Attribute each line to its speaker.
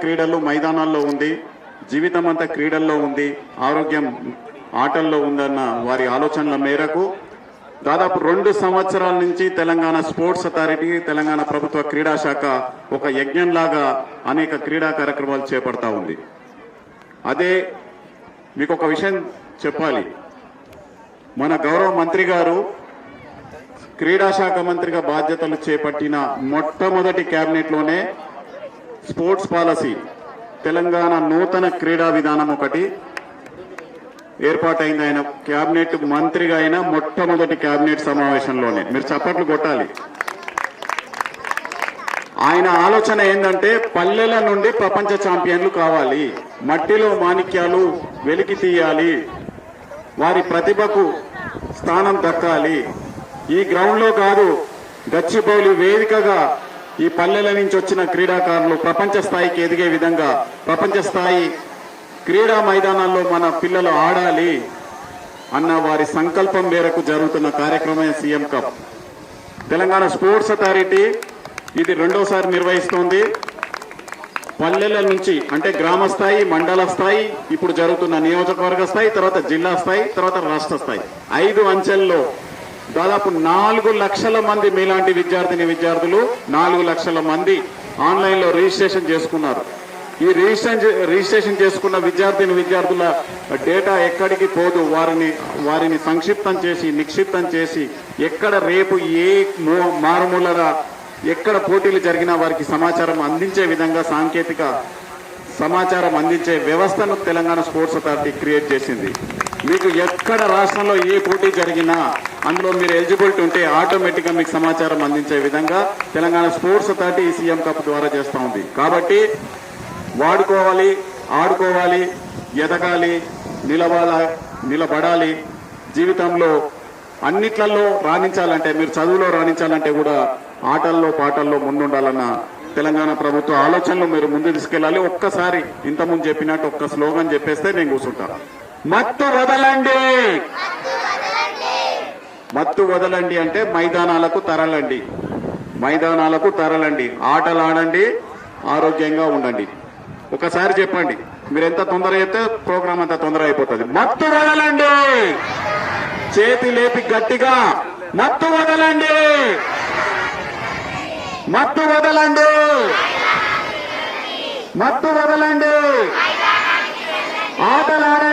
Speaker 1: క్రీడలు మైదానాల్లో ఉంది, జీవితం అంతా క్రీడల్లో ఉంది, ఆరోగ్యం ఆటల్లో ఉందన్న వారి ఆలోచనల మేరకు దాదాపు 2 సంవత్సరాల నుంచి తెలంగాణ స్పోర్ట్స్ అథారిటీ, తెలంగాణ ప్రభుత్వ క్రీడా శాఖ ఒక యజ్ఞంలాగా అనేక క్రీడా కార్యక్రమాలు చేపడతా ఉంది. అదే మీకు ఒక విషయం చెప్పాలి, మన గౌరవ మంత్రి గారు క్రీడా శాఖ మంత్రిగా బాధ్యతలు చేపట్టిన మొట్టమొదటి క్యాబినెట్లోనే స్పోర్ట్స్ పాలసీ, తెలంగాణ నూతన క్రీడా విధానం ఒకటి ఏర్పాటైంది. ఆయన క్యాబినెట్ మంత్రిగా అయిన మొట్టమొదటి క్యాబినెట్ సమావేశంలోనే. మీరు చప్పట్లు కొట్టాలి. ఆయన ఆలోచన ఏంటంటే పల్లెల నుండి ప్రపంచ ఛాంపియన్లు కావాలి, మట్టిలో మాణిక్యాలు వెలికి తీయాలి, వారి ప్రతిభకు స్థానం దక్కాలి. ఈ గ్రౌండ్లో కాదు, గచ్చిబౌలి వేదికగా ఈ పల్లెల నుంచి వచ్చిన క్రీడాకారులు ప్రపంచ స్థాయికి ఎదిగే విధంగా ప్రపంచ స్థాయి క్రీడా మైదానాల్లో మన పిల్లలు ఆడాలి అన్న వారి సంకల్పం మేరకు జరుగుతున్న కార్యక్రమమే CM cup. Telangana sports authority ఇది 2వసారి నిర్వహిస్తోంది. పల్లెల నుంచి అంటే గ్రామ స్థాయి, మండల స్థాయి, ఇప్పుడు జరుగుతున్న నియోజకవర్గ స్థాయి, తర్వాత జిల్లా స్థాయి, తర్వాత రాష్ట్ర స్థాయి, 5 అంచెల్లో దాదాపు 4 లక్షల మంది మీలాంటి విద్యార్థులు 4 లక్షల మంది ఆన్లైన్ లో రిజిస్ట్రేషన్ చేసుకున్నారు. ఈ రిజిస్ట్రేషన్ చేసుకున్న విద్యార్థుల డేటా ఎక్కడికి పోదు. వారిని సంక్షిప్తం చేసి నిక్షిప్తం చేసి ఎక్కడ రేపు ఏ మారుమూలగా ఎక్కడ పోటీలు జరిగినా వారికి సమాచారం అందించే విధంగా సాంకేతిక సమాచారం అందించే వ్యవస్థను తెలంగాణ స్పోర్ట్స్ అథారిటీ క్రియేట్ చేసింది. మీకు ఎక్కడ రాష్ట్రంలో ఏ పోటీ జరిగినా అందులో మీరు ఎలిజిబిలిటీ ఉంటే ఆటోమేటిక్గా మీకు సమాచారం అందించే విధంగా తెలంగాణ స్పోర్ట్స్ అథారిటీ ఈ సీఎం కప్ ద్వారా చేస్తూ ఉంది. కాబట్టి వాడుకోవాలి, ఆడుకోవాలి, ఎదగాలి, నిలబడాలి. జీవితంలో అన్నిట్లలో రాణించాలంటే, మీరు చదువులో రాణించాలంటే కూడా ఆటల్లో పాటల్లో ముందుండాలన్న తెలంగాణ ప్రభుత్వ ఆలోచనలు మీరు ముందు తీసుకెళ్ళాలి. ఒక్కసారి ఇంతకుముందు చెప్పినట్టు ఒక్క స్లోగన్ చెప్పేస్తే నేను కూర్చుంటాను. మత్తు వదలండి, మత్తు వదలండి అంటే మైదానాలకు తరలండి, మైదానాలకు తరలండి, ఆటలు ఆడండి, ఆరోగ్యంగా ఉండండి. ఒకసారి చెప్పండి, మీరు ఎంత తొందర చెప్తే ప్రోగ్రామ్ అంత తొందర అయిపోతుంది. మత్తు వదలండి, చేతి లేపి గట్టిగా మత్తు వదలండి, మత్తు వదలండి, మత్తు వదలండి, ఆటలాడండి.